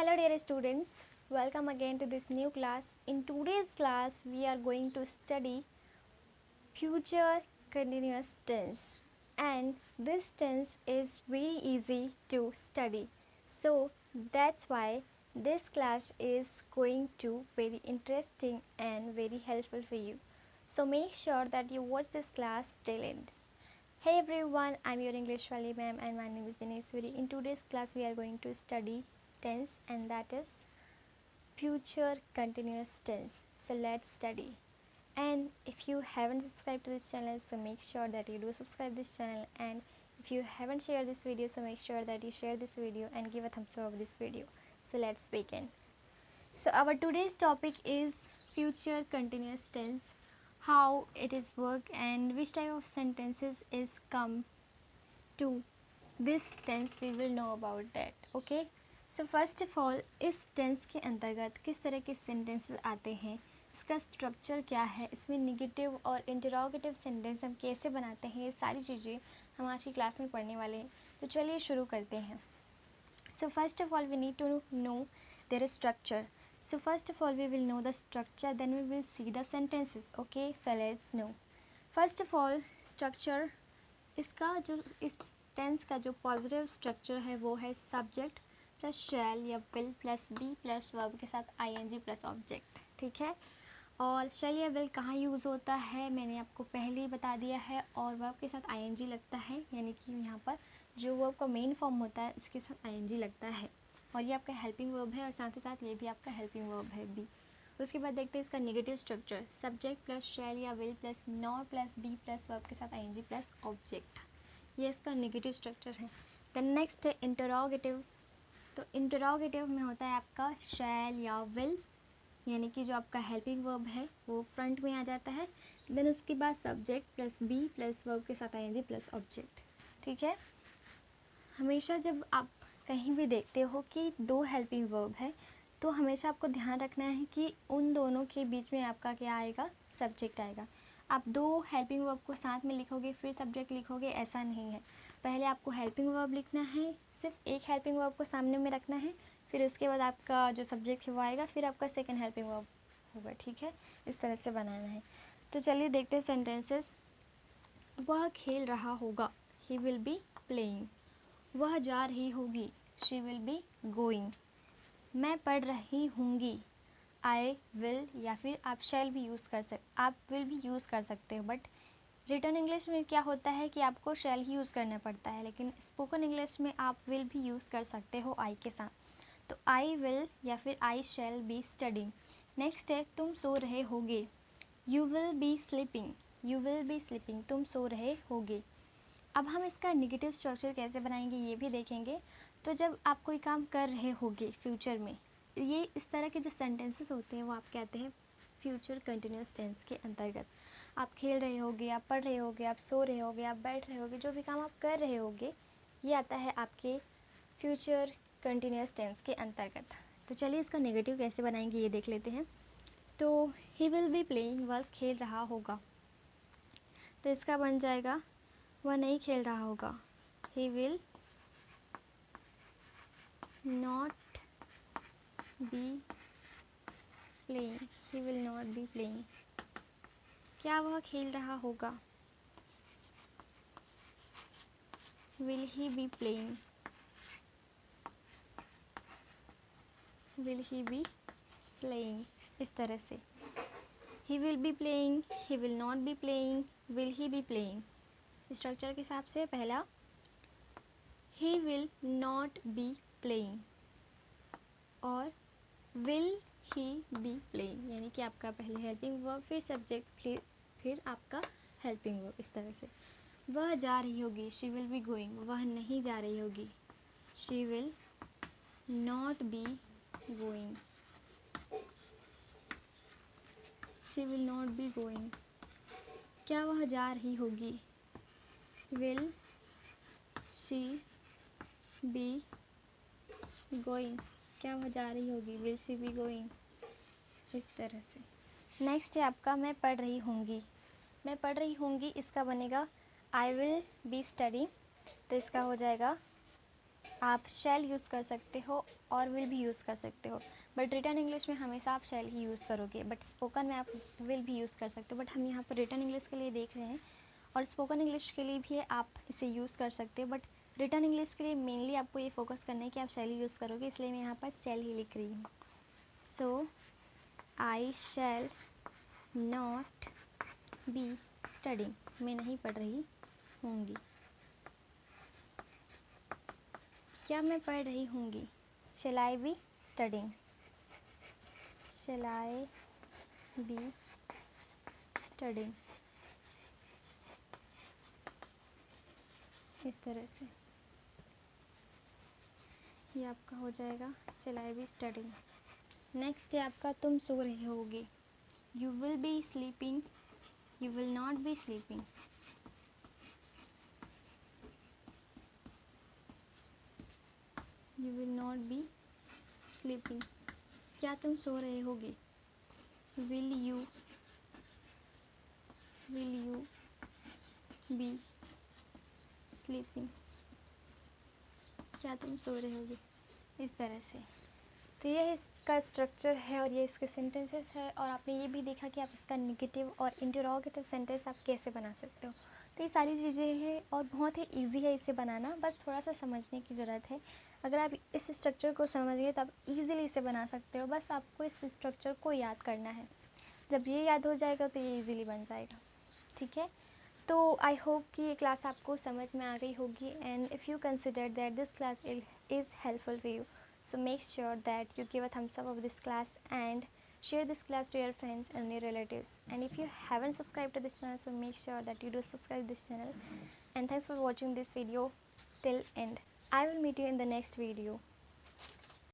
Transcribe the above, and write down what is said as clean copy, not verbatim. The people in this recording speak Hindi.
hello dear students, welcome again to this new class. In today's class, we are going to study future continuous tense, and this tense is very easy to study. So that's why this class is going to very interesting and very helpful for you. So make sure that you watch this class till end. Hey everyone, I'm your English Valley ma'am and my name is Dineshwari. In today's class we are going to study tense, and that is future continuous tense. So let's study. And if you haven't subscribed to this channel, so make sure that you do subscribe this channel, and if you haven't shared this video, so make sure that you share this video and give a thumbs up of this video. So let's begin. So our today's topic is future continuous tense, how it is work and which type of sentences is come to this tense, we will know about that. Okay, so first of all, इस टेंस के अंतर्गत किस तरह के सेंटेंसेस आते हैं, इसका स्ट्रक्चर क्या है, इसमें नेगेटिव और इंटरोगेटिव सेंटेंस हम कैसे बनाते हैं, ये सारी चीज़ें हम आज की क्लास में पढ़ने वाले हैं. तो चलिए शुरू करते हैं. So first of all, we need to know their structure. So first of all, we will know the structure, then we will see the sentences. Okay, so let's know. First of all, structure, इसका जो इस टेंस का जो पॉजिटिव स्ट्रक्चर है वो है सब्जेक्ट प्लस शैल या will plus be plus verb के साथ आईएनजी प्लस ऑब्जेक्ट. ठीक है, और शैल या विल कहाँ यूज़ होता है मैंने आपको पहले ही बता दिया है, और वर्ब के साथ आईएनजी लगता है, यानी कि यहाँ पर जो वर्ब का मेन फॉर्म होता है इसके साथ आईएनजी लगता है, और ये आपका हेल्पिंग वर्ब है और साथ ही साथ ये भी आपका हेल्पिंग वर्ब है बी. उसके बाद देखते हैं इसका negative structure, subject plus shall या will plus not plus be plus verb के साथ आईएनजी प्लस ऑब्जेक्ट. ये इसका नेगेटिव स्ट्रक्चर है. देन नेक्स्ट है इंटरोगेटिव. तो इंटरोगेटिव में होता है आपका शैल या विल, यानी कि जो आपका हेल्पिंग वर्ब है वो फ्रंट में आ जाता है. देन उसके बाद subject plus be plus verb के साथ आईएनजी प्लस ऑब्जेक्ट. ठीक है, हमेशा जब आप कहीं भी देखते हो कि दो हेल्पिंग वर्ब है, तो हमेशा आपको ध्यान रखना है कि उन दोनों के बीच में आपका क्या आएगा, सब्जेक्ट आएगा. आप दो हेल्पिंग वर्ब को साथ में लिखोगे फिर सब्जेक्ट लिखोगे, ऐसा नहीं है. पहले आपको हेल्पिंग वर्ब लिखना है, सिर्फ एक हेल्पिंग वर्ब को सामने में रखना है, फिर उसके बाद आपका जो सब्जेक्ट है वो आएगा, फिर आपका सेकंड हेल्पिंग वर्ब होगा. ठीक है, इस तरह से बनाना है. तो चलिए देखते हैं सेंटेंसेस. वह खेल रहा होगा, ही विल बी प्लेइंग. वह जा रही होगी, शी विल बी गोइंग. मैं पढ़ रही होंगी, आई विल या फिर आप शैल भी यूज़ कर आप विल भी यूज़ कर सकते हो, बट रिटर्न इंग्लिश में क्या होता है कि आपको शैल ही यूज़ करना पड़ता है, लेकिन स्पोकन इंग्लिश में आप विल भी यूज़ कर सकते हो आई के साथ. तो आई विल या फिर आई शैल बी स्टडिंग. नेक्स्ट है तुम सो रहे होगे, you will be sleeping. You will be sleeping, तुम सो रहे होगे. अब हम इसका नेगेटिव स्ट्रक्चर कैसे बनाएंगे ये भी देखेंगे. तो जब आप कोई काम कर रहे होगे फ्यूचर में, ये इस तरह के जो सेंटेंसेस होते हैं वो आप कहते हैं फ्यूचर कंटिन्यूस टेंस के अंतर्गत. आप खेल रहे होगे, आप पढ़ रहे होगे, आप सो रहे होगे, आप बैठ रहे होगे, जो भी काम आप कर रहे होगे ये आता है आपके फ्यूचर कंटिन्यूस टेंस के अंतर्गत. तो चलिए इसका नेगेटिव कैसे बनाएंगे ये देख लेते हैं. तो ही विल बी प्लेइंग, वह खेल रहा होगा, तो इसका बन जाएगा वह नहीं खेल रहा होगा, he will not be playing. He will not be playing. क्या वह खेल रहा होगा, will he be playing. Will he be playing, इस तरह से. He will be playing, he will not be playing, will he be playing. Structure के हिसाब से पहला he will not be playing और विल ही बी प्लेइंग, यानी कि आपका पहले हेल्पिंग वर्ब फिर सब्जेक्ट फिर आपका हेल्पिंग वर्ब, इस तरह से. वह जा रही होगी, शी विल बी गोइंग. वह नहीं जा रही होगी, she will not be going. She will not be going. क्या वह जा रही होगी, विल शी बी गोइंग. क्या वह जा रही होगी, विल शी बी गोइंग, इस तरह से. नेक्स्ट है आपका मैं पढ़ रही होंगी. मैं पढ़ रही होंगी, इसका बनेगा आई विल बी स्टडी. तो इसका हो जाएगा आप शैल यूज़ कर सकते हो और विल भी यूज़ कर सकते हो, बट रिटर्न इंग्लिश में हमेशा आप शैल ही यूज़ करोगे, बट स्पोकन में आप विल भी यूज़ कर सकते हो। बट हम यहाँ पर रिटर्न इंग्लिश के लिए देख रहे हैं, और स्पोकन इंग्लिश के लिए भी आप इसे यूज़ कर सकते हो, बट रिटर्न इंग्लिश के लिए मेनली आपको ये फोकस करना है कि आप शैल ही यूज़ करोगे, इसलिए मैं यहाँ पर शैल ही लिख रही हूँ। सो आई शैल नॉट बी स्टडिंग, मैं नहीं पढ़ रही होंगी। क्या मैं पढ़ रही होंगी? Shall I be studying, shall I be studying, इस तरह से ये आपका हो जाएगा shall I be studying. Next है आपका तुम सो रही होगी। You will be sleeping, you will not be sleeping. You will not be sleeping, क्या तुम सो रहे होगे? विल यू बी स्लीपिंग, क्या तुम सो रहे होगे, इस तरह से। तो यह इसका स्ट्रक्चर है और ये इसके सेंटेंसेस है, और आपने ये भी देखा कि आप इसका नेगेटिव और इंटरोगेटिव सेंटेंस आप कैसे बना सकते हो। तो ये सारी चीज़ें हैं और बहुत ही इजी है इसे बनाना, बस थोड़ा सा समझने की ज़रूरत है। अगर आप इस स्ट्रक्चर को समझ गए तो आप ईजिली इसे बना सकते हो, बस आपको इस स्ट्रक्चर को याद करना है। जब ये याद हो जाएगा तो ये ईजिली बन जाएगा, ठीक है। तो आई होप कि ये क्लास आपको समझ में आ गई होगी, and if you consider that this class is helpful for you, so make sure that you give a thumbs up of this class and share this class to your friends and your relatives. And if you haven't subscribed to this channel, so make sure that you do subscribe this channel. And thanks for watching this video till end. I will meet you in the next video.